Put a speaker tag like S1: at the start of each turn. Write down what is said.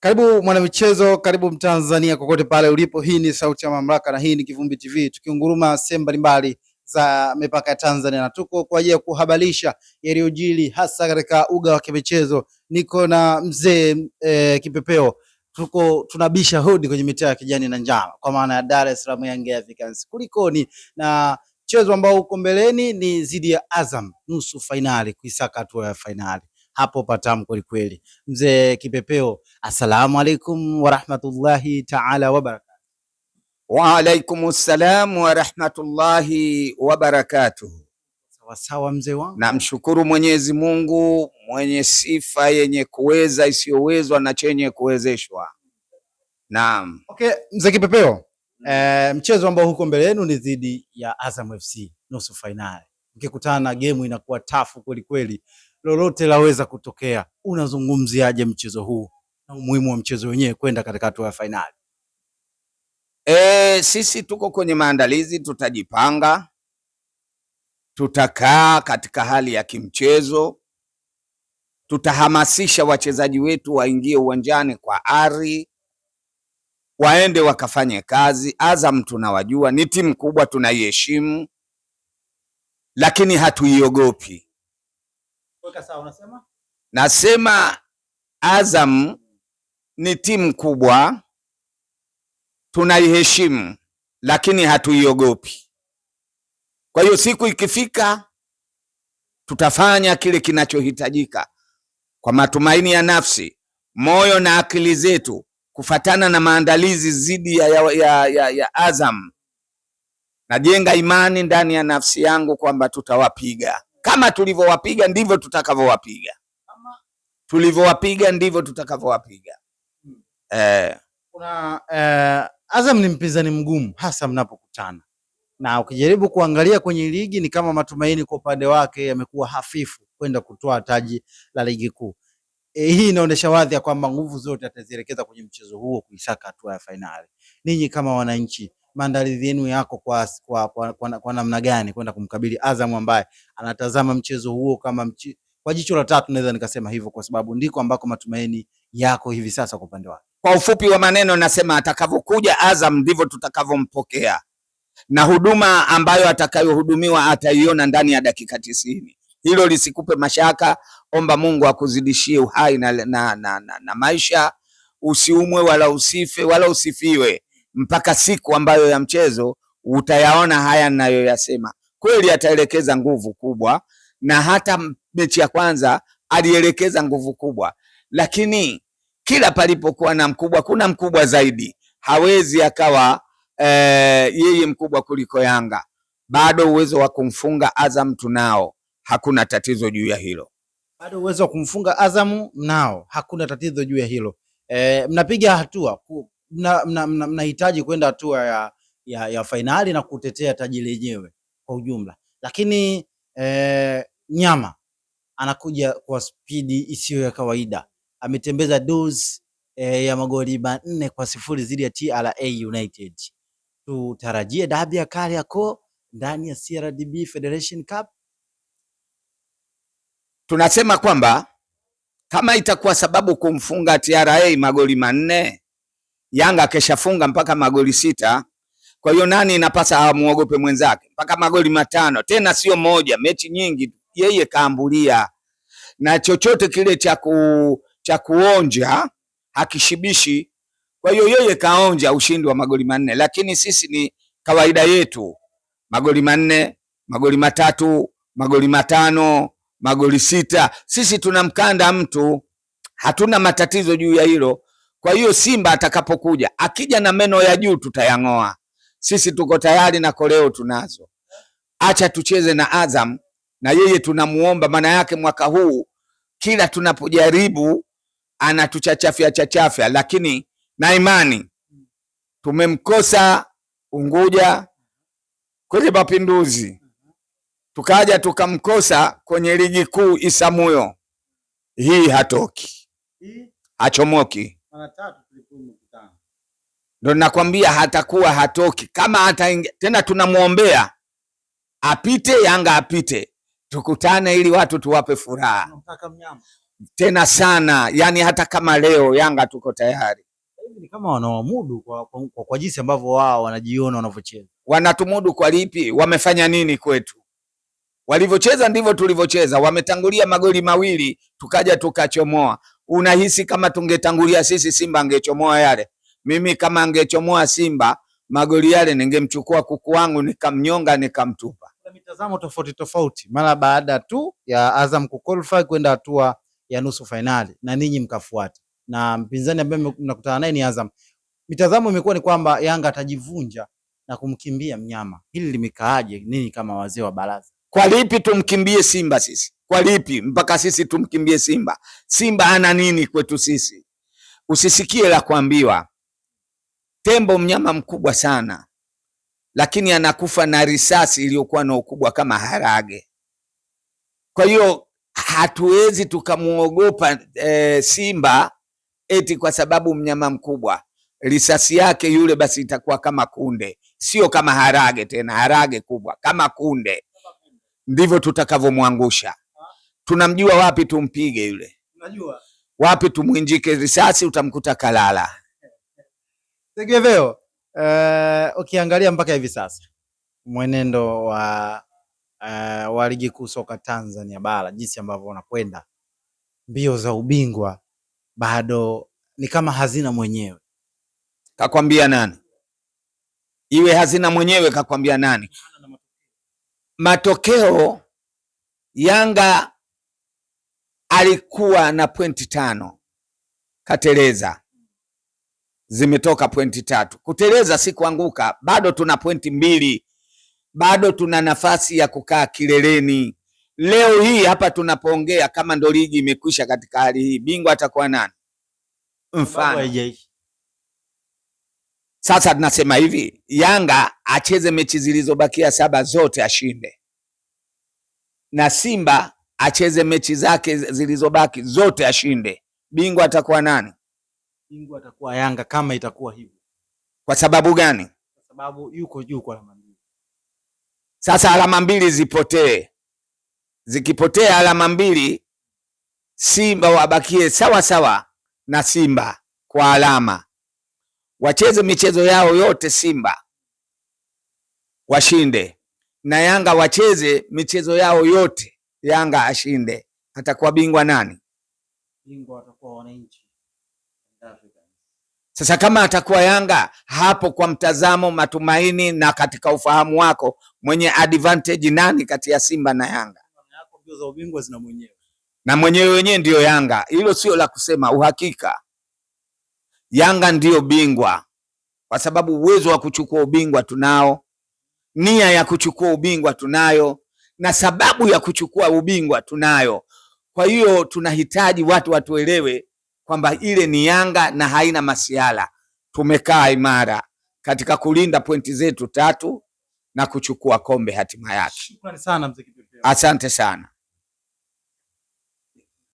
S1: Karibu mwanamichezo, karibu Mtanzania kokote pale ulipo. Hii ni Sauti ya Mamlaka na hii ni Kivumbi TV, tukiunguruma sehemu mbalimbali za mipaka ya Tanzania, na tuko kwa ajili ya kuhabarisha yaliyojiri hasa katika uga wa kimichezo. Niko na mzee Kipepeo, tunabisha hodi kwenye mitaa ya kijani na njano, kwa maana ya Dar es Salaam Young Africans. Kulikoni na mchezo ambao uko mbeleni ni zidi ya Azam, nusu fainali kuisaka hatua ya fainali. Hapo patamu kweli kweli. Mzee Kipepeo, assalamu alaikum warahmatullahi taala wabarakatuh.
S2: Wa alaikum salam wa rahmatullahi wa barakatuh.
S1: Sawa sawa mzee wangu.
S2: Namshukuru Mwenyezi Mungu mwenye sifa yenye kuweza isiyowezwa na chenye kuwezeshwa. Naam.
S1: Okay, mzee Kipepeo, mchezo ambao huko mbele yenu ni dhidi ya Azam FC nusu finali. Mkikutana na game inakuwa tafu kweli kweli. Lolote laweza kutokea. Unazungumziaje mchezo huu na umuhimu wa mchezo wenyewe kwenda katika hatua ya fainali?
S2: Sisi tuko kwenye maandalizi, tutajipanga, tutakaa katika hali ya kimchezo, tutahamasisha wachezaji wetu waingie uwanjani kwa ari, waende wakafanye kazi. Azam tunawajua, ni timu kubwa, tunaiheshimu, lakini hatuiogopi.
S1: Sawa, unasema?
S2: Nasema Azam ni timu kubwa, tunaiheshimu, lakini hatuiogopi. Kwa hiyo siku ikifika, tutafanya kile kinachohitajika kwa matumaini ya nafsi, moyo na akili zetu, kufatana na maandalizi zidi ya Azam. Najenga imani ndani ya nafsi yangu kwamba tutawapiga. Kama tulivyowapiga ndivyo tutakavyowapiga. Tulivyowapiga ndivyo tutakavyowapiga.
S1: Azam ni mpinzani mgumu hasa mnapokutana. Na ukijaribu kuangalia kwenye ligi ni kama matumaini kwa upande wake yamekuwa hafifu kwenda kutoa taji la ligi kuu. Hii inaonyesha wazi ya kwamba nguvu zote atazielekeza kwenye mchezo huo kuisaka hatua ya fainali. Ninyi kama wananchi, maandalizi yenu yako kwa namna gani kwenda kumkabili Azam ambaye anatazama mchezo huo kama kwa jicho la tatu, naweza nikasema hivyo, kwa sababu ndiko ambako matumaini yako hivi sasa kwa upande wake?
S2: Kwa ufupi wa maneno nasema atakavyokuja Azam ndivyo tutakavyompokea, na huduma ambayo atakayohudumiwa ataiona ndani ya dakika 90. Hilo lisikupe mashaka. Omba Mungu akuzidishie uhai na maisha, usiumwe wala usife wala usifiwe, mpaka siku ambayo ya mchezo utayaona haya ninayoyasema. Kweli ataelekeza nguvu kubwa, na hata mechi ya kwanza alielekeza nguvu kubwa, lakini kila palipokuwa na mkubwa kuna mkubwa zaidi. Hawezi akawa yeye mkubwa kuliko Yanga. Bado uwezo wa kumfunga Azam tunao, hakuna tatizo juu ya hilo.
S1: Bado uwezo wa kumfunga Azam mnao, hakuna tatizo juu ya hilo. Mnapiga hatua, mnahitaji kwenda hatua ya fainali na kutetea taji lenyewe kwa ujumla, lakini Nyama anakuja kwa spidi isiyo ya kawaida. Ametembeza dozi ya magoli 4-0 dhidi ya TRA United. Tutarajie dabi ya Kariakoo ndani ya CRDB Federation Cup.
S2: Tunasema kwamba kama itakuwa sababu kumfunga TRA magoli 4, Yanga keshafunga mpaka magoli 6. Kwa hiyo nani inapasa amuogope mwenzake mpaka magoli 5, tena sio moja, mechi nyingi. Yeye kaambulia, na chochote kile cha kuonja hakishibishi. Kwa hiyo yeye kaonja ushindi wa magoli 4, lakini sisi ni kawaida yetu, magoli 4, magoli 3, magoli 5, magoli 6. Sisi tunamkanda mtu, hatuna matatizo juu ya hilo. Kwa hiyo Simba atakapokuja, akija na meno ya juu tutayang'oa. Sisi tuko tayari na koleo tunazo. Acha tucheze na Azam, na yeye tunamuomba. Maana yake mwaka huu kila tunapojaribu anatuchachafya, lakini na imani. Tumemkosa Unguja kwenye Mapinduzi, tukaja tukamkosa kwenye ligi kuu Isamuyo. Hii hatoki, hachomoki. Ndio nakwambia hatakuwa hatoki. Kama hata tena tunamuombea apite, Yanga apite, tukutane ili watu tuwape furaha. tena sana, yani hata kama leo Yanga tuko tayari.
S1: Ni kama wanawamudu kwa jinsi ambavyo wao wanajiona wanavyocheza.
S2: Wanatumudu kwa lipi? Wamefanya nini kwetu? Walivyocheza ndivyo tulivyocheza. Wametangulia magoli mawili tukaja tukachomoa. Unahisi kama tungetangulia sisi Simba angechomoa yale? Mimi kama angechomoa Simba magoli yale ningemchukua kuku wangu nikamnyonga nikamtupa.
S1: Kuna mitazamo tofauti tofauti mara baada tu ya Azam kuqualify kwenda hatua ya nusu finali na ninyi mkafuata, na mpinzani ambaye mnakutana naye ni Azam. Mitazamo imekuwa ni kwamba Yanga atajivunja na kumkimbia mnyama. Hili limekaaje nini kama wazee wa baraza?
S2: Kwa lipi tumkimbie Simba sisi? Kwa lipi mpaka sisi tumkimbie Simba? Simba ana nini kwetu sisi? Usisikie la kuambiwa. Tembo mnyama mkubwa sana, lakini anakufa na risasi iliyokuwa na ukubwa kama harage. Kwa hiyo hatuwezi tukamuogopa Simba eti kwa sababu mnyama mkubwa. Risasi yake yule basi itakuwa kama kunde, sio kama harage tena, harage kubwa kama kunde. Ndivyo tutakavyomwangusha. Tunamjua wapi tumpige yule,
S1: unajua
S2: wapi tumwinjike risasi, utamkuta kalala.
S1: Segeveo, ukiangalia mpaka hivi sasa mwenendo wa ligi kuu soka Tanzania bara, jinsi ambavyo wanakwenda mbio za ubingwa, bado ni kama hazina mwenyewe.
S2: Kakwambia nani iwe hazina mwenyewe? Kakwambia nani? Matokeo, Yanga alikuwa na pointi 5 kateleza, zimetoka pointi 3. Kuteleza si kuanguka, bado tuna pointi 2, bado tuna nafasi ya kukaa kileleni. Leo hii hapa tunapoongea, kama ndo ligi imekwisha katika hali hii, bingwa atakuwa nani? Mfano sasa tunasema hivi, Yanga acheze mechi zilizobakia 7 zote ashinde, na Simba acheze mechi zake zilizobaki zote ashinde. Bingwa atakuwa nani?
S1: Bingwa atakuwa Yanga kama itakuwa hivyo.
S2: Kwa sababu gani?
S1: Kwa sababu yuko juu kwa alama 2.
S2: Sasa alama 2 zipotee. Zikipotea alama 2, Simba wabakie sawa sawa na Simba kwa alama. Wacheze michezo yao yote Simba washinde, na Yanga wacheze michezo yao yote Yanga ashinde. Atakuwa bingwa nani?
S1: Bingwa atakuwa wananchi.
S2: Sasa kama atakuwa Yanga, hapo kwa mtazamo, matumaini na katika ufahamu wako, mwenye advantage nani kati ya Simba na Yanga?
S1: Mbio za ubingwa zina mwenyewe,
S2: na mwenyewe wenyewe ndio Yanga. Hilo sio la kusema, uhakika Yanga ndio bingwa, kwa sababu uwezo wa kuchukua ubingwa tunao, nia ya kuchukua ubingwa tunayo, na sababu ya kuchukua ubingwa tunayo. Kwa hiyo tunahitaji watu watuelewe kwamba ile ni Yanga na haina masiala. Tumekaa imara katika kulinda pointi zetu 3 na kuchukua kombe hatima yake.
S1: Shukrani sana mzee Kipepeo.
S2: Asante sana.